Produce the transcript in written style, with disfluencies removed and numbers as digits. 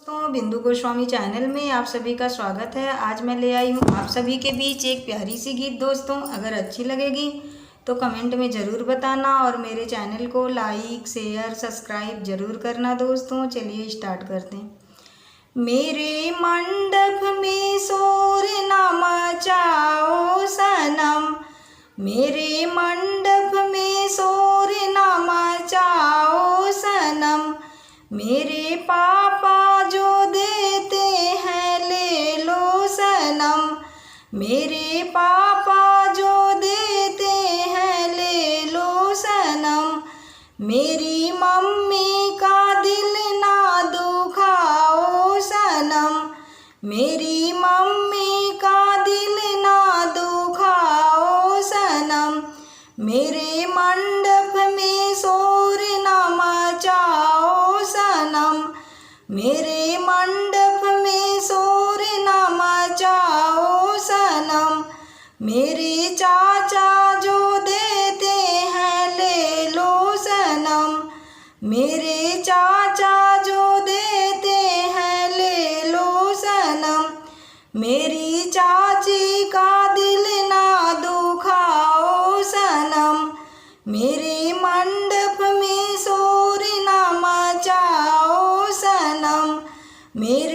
दोस्तों, बिंदु गोस्वामी चैनल में आप सभी का स्वागत है। आज मैं ले आई हूँ आप सभी के बीच एक प्यारी सी गीत। दोस्तों, अगर अच्छी लगेगी तो कमेंट में ज़रूर बताना और मेरे चैनल को लाइक शेयर सब्सक्राइब ज़रूर करना। दोस्तों, चलिए स्टार्ट करते हैं। मेरे मंडप में शोर न मचाओ सनम, मेरे मंडप में शोर न मचाओ सनम, मेरे पापा जो देते हैं ले लो सनम, मेरे पापा जो देते हैं ले लो सनम, मेरी मम्मी का दिल ना दुखाओ सनम, मेरी मम्मी का दिल ना दुखाओ सनम, मेरे मंडप में शोर न मचाओ सनम, मेरे मंडप में शोर न मचाओ सनम, मेरे चाचा जो देते हैं ले लो सनम, मेरे चाचा जो देते हैं ले लो सनम, मेरी चाची का दिल ना दुखाओ सनम, मेरे मंडप में शोर न मचाओ सनम, मेरे